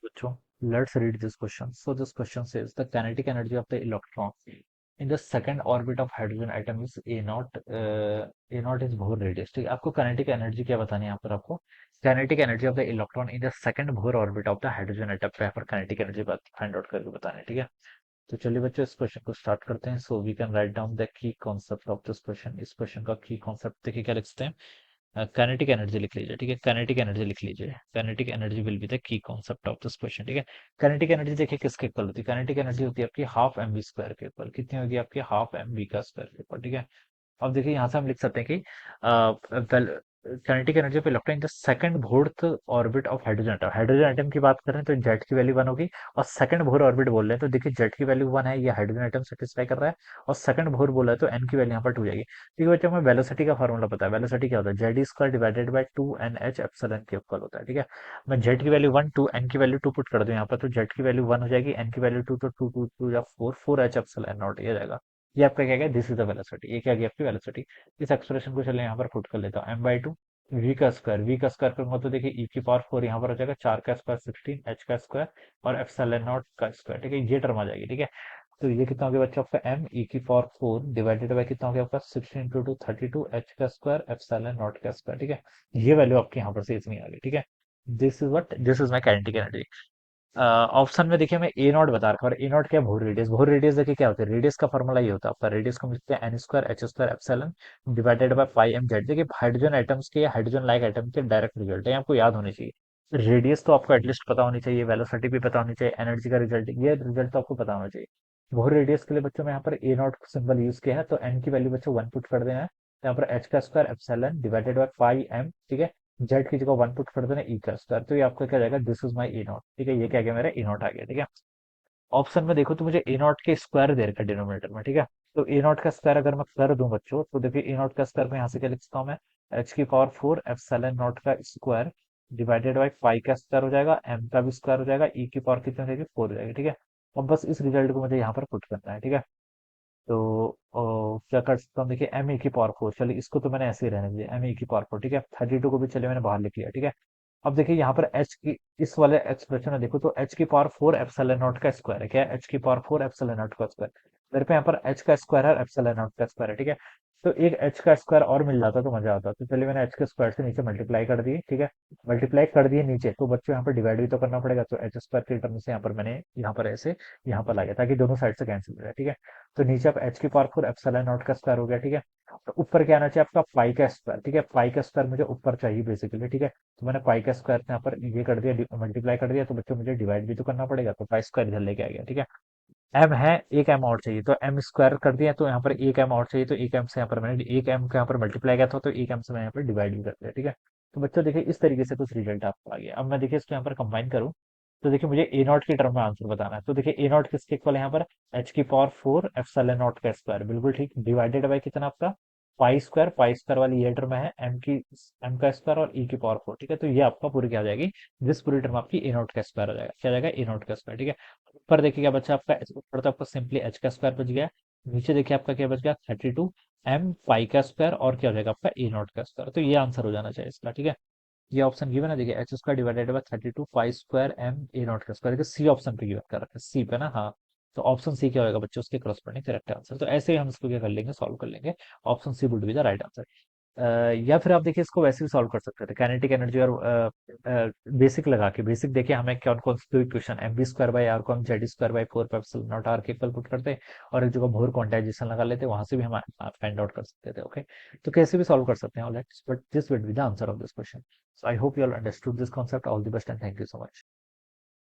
बच्चों, let's read this question. So this question says the kinetic energy of the electron in the second orbit of hydrogen atom is A naught. A naught is Bohr radius. ठीक है, आपको kinetic energy क्या बतानी है यहाँ पर आपको kinetic energy of the electron in the second Bohr orbit of the hydrogen atom पे यहाँ पर kinetic energy फाइंड आउट करके बताना है। ठीक है, तो चलिए बच्चों इस क्वेश्चन को स्टार्ट करते हैं। So we can write down the key concept of this question. इस क्वेश्चन का की कॉन्सेप्ट देखिए क्या लिखते हैं। काइनेटिक एनर्जी लिख लीजिए। ठीक है, काइनेटिक एनर्जी लिख लीजिए। Kinetic energy will be the key concept of this question. ठीक है, काइनेटिक एनर्जी देखिए किसके इक्वल होती है। काइनेटिक एनर्जी होती है आपकी हाफ एम वी स्क्वायर के इक्वल। कितनी होगी आपकी हाफ एम वी का स्क्वायर के इक्वल। ठीक है, अब देखिए यहाँ से हम लिख सकते हैं कि kinetic energy of electron in the second fourth orbit of hydrogen atom. Hydrogen atom की बात करें तो जेड की वैल्यू 1 होगी, और सेकंड भोर ऑर्बिट बोल रहे हैं तो देखिए जेड की वैल्यू 1 है, ये हाइड्रोजन एटम सेटिस्फाई कर रहा है, और सेकंड भोर बोला है तो एन की वैल्यू यहाँ पर 2 जाएगी। ठीक है बच्चों, हमें वेलोसिटी का फॉर्मूला पता है। वेलोसिटी क्या होता है, Z square divided by 2 NH epsilon के इक्वल होता है। ठीक है, मैं जेड की वैल्यू 1 2 एन की वैल्यू 2 पुट कर दूं यहाँ पर, तो जेड की वैल्यू 1 हो जाएगी, एन की वैल्यू 2, तो 2 2 2 या 4 4H एप्सिलॉन नॉट ये जाएगा। ये आपका क्या गया, दिस इज द वेलोसिटी। ये क्या गया आपकी वेलोसिटी। इस एक्सप्रेशन को चलिए यहाँ पर पुट कर लेता हूँ। m/2 वी का स्क्वायर करूंगा तो देखिए e⁴ यहाँ पर हो जाएगा, 4 का स्क्वायर 16, h का स्क्वायर और एप्सिलॉन नॉट का स्क्वायर। ठीक है, ये टर्म आ जाएगी। ठीक है, तो ये कितना हो गया बच्चों आपका m e⁴ डिवाइडेड बाय कितना हो गया आपका 16 × 2 32 h का स्क्वायर एप्सिलॉन नॉट का स्क्वायर। ठीक है, ये वैल्यू आपकी यहाँ पर से इतनी आ गई। ठीक है, this is my kinetic energy. Option में देखिए मैं ए नॉट बता रखा, और ए नॉट क्या है, भोर रेडियस। भोर रेडियस देखिए क्या होता है, रेडियस का फॉर्मूला ये होता है आपका, रेडियस को हम लिखते हैं n² h² epsilon divided by pi m Z. देखिए हाइड्रोजन एटम्स के, हाइड्रोजन लाइक एटम के डायरेक्ट रिजल्ट है, आपको याद होनी चाहिए। रेडियस तो आपको एटलीस्ट पता होनी चाहिए, वेलोसिटी भी पता होनी चाहिए, एनर्जी का रिजल्ट, ये रिजल्ट तो आपको पता होना चाहिए। भोर रेडियस के लिए बच्चों में यहाँ पर ए नॉट सिंबल यूज किया है, तो एन की वैल्यू बच्चों 1 पुट कर देना है, यहाँ पर h का square epsilon divided by pi m। ठीक है, जेड की जगह 1 पुट कर देना, ई का स्क्वायर, तो ये आपका क्या जाएगा, this is my A not. ठीक है, ये क्या गया मेरा ए नॉट आ गया। ठीक है, ऑप्शन में देखो तो मुझे ए नॉट के स्क्वायर दे रखा है डिनोमिनेटर में। ठीक है, तो ए नॉट का स्क्वायर अगर मैं कर दूं बच्चों, तो देखिए ए नॉट का स्क्वायर को यहाँ से क्या लिख सकता हूँ मैं, h⁴ एप्सिलॉन नॉट का स्क्वायर डिवाइडेड बाई पाई का स्क्वायर हो जाएगा, m का भी स्क्वायर हो जाएगा, e की पावर कितनी हो जाएगी 4 हो जाएगी। ठीक है, अब बस इस रिजल्ट को मुझे यहाँ पर पुट करना है। ठीक है, तो क्या कर सकता हूँ, देखिए m e⁴ चलिए इसको तो मैंने ऐसे ही रहने दिया, m e⁴ ठीक है, 32 को भी चलिए मैंने बाहर लिख लिया। ठीक है, अब देखिए यहाँ पर h की, इस वाले एक्सप्रेशन में देखो तो h⁴ एप्सिलॉन नॉट का स्क्वायर है। क्या है, h⁴ एप्सिलॉन नॉट का स्क्वायर। मेरे पे यहाँ पर h का स्क्वायर है, एप्सिलॉन नॉट का स्क्वायर है। ठीक है, तो एक h का स्क्वायर और मिल जाता तो मजा आता, तो चलिए मैंने h के स्क्वायर से नीचे मल्टीप्लाई कर दिए। ठीक है, मल्टीप्लाई कर दिए नीचे, तो बच्चों यहाँ पर डिवाइड भी तो करना पड़ेगा, तो h स्क्वायर के टर्म से यहाँ पर मैंने यहाँ पर ऐसे यहाँ पर ला गया ताकि दोनों साइड से कैंसिल हो जाए। ठीक है, तो नीचे आप h⁴ एप्सिलॉन नॉट का स्क्वायर हो गया। ठीक है, तो ऊपर क्या आना चाहिए आपका पाई का स्क्वायर। ठीक है, पाई का स्क्वायर मुझे ऊपर चाहिए बेसिकली। ठीक है, तो मैंने पाई का स्क्वायर यहाँ पर ये कर दिया, मल्टीप्लाई कर दिया, तो बच्चों मुझे डिवाइड भी तो करना पड़ेगा, तो पाई स्क्वायर इधर लेके आ गया। ठीक है, एम है, एक एम और चाहिए, तो एम स्क्वायर कर दिया, तो यहाँ पर एक एम और चाहिए, तो एक एम से यहाँ पर मैंने एक एम का यहाँ पर मल्टीप्लाई किया था, तो एक एम से मैं यहाँ पर डिवाइड भी कर दिया। ठीक है, तो बच्चों देखिए इस तरीके से कुछ रिजल्ट आपको आ गया। अब मैं देखिए इसको यहाँ पर कंबाइन करूँ, तो देखिए मुझे ए नॉट की टर्म में आंसर बताना है, तो देखिए ए नॉट किसके इक्वल है यहाँ पर, h⁴ एप्सिलॉन नॉट का स्क्वायर, बिल्कुल ठीक, डिवाइडेड बाय कितना आपका पाई स्क्वायर वाली ये टर्म है, एम का स्क्वायर और e⁴ ठीक है, तो ये आपका पूरी क्या आ जाएगी, दिस पूरी टर्म आपकी ए नॉट का स्क्वायर हो जाएगा। क्या जाएगा, ए नॉट का स्क्वायर। ठीक है, ऊपर देखिए क्या बचा आपका, ऊपर तो आपका सिंपली h का स्क्वायर बच गया, नीचे देखिए आपका क्या बच गया 32 m पाई का स्क्वायर, और क्या हो जाएगा आपका ए नॉट का स्क्वायर, तो ये आंसर हो जाना चाहिए इसका। ठीक है, ये ऑप्शन गिवन है, देखिए h square divided by 32 pi square m A not का स्क्वायर, देखिए सी ऑप्शन पे गिवन कर रखा है, सी पे ना, हाँ, तो ऑप्शन सी क्या होगा बच्चों, उसके करस्पॉन्डिंग करेक्ट आंसर। तो ऐसे ही हम इसको क्या कर लेंगे, सॉल्व कर लेंगे, option C would be the right answer. या फिर आप देखिए इसको वैसे भी सॉल्व कर सकते थे, काइनेटिक एनर्जी और बेसिक लगा के, बेसिक देखिए हमें कौन कौन से दो इक्वेशन, mv² को हम z² 4 पे एप्सिलॉन नॉट r के इक्वल पुट करते और एक जगह भोर क्वांटाइजेशन लगा लेते, वहां से भी हम फाइंड आउट कर सकते थे। ओके, तो कैसे भी सॉल्व कर सकते हैं, alright, but this will be the answer of this question. So I hope you all understood this concept. All the best and thank you so much.